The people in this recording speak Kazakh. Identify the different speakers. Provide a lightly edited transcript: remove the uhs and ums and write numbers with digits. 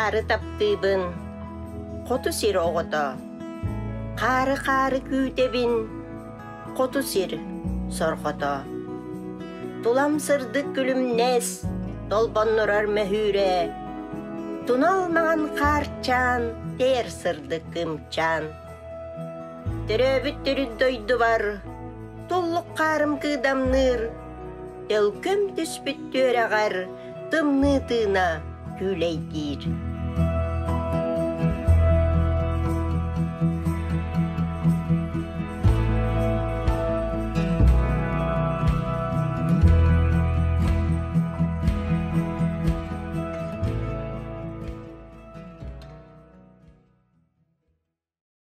Speaker 1: Қары таптыбын, қоту сир оғыта. Қары күйтебін, қоту сир сорғыта. Тулам сырдық күлімнес, толбоннорар мәхүре. Туналмаған қарчан, тер сырдық кымчан. Төрөбіт түрі дойды бар, толлық қарым кыдамныр. Тәлкөм түспіт төрағар, тымны тына күлейдір.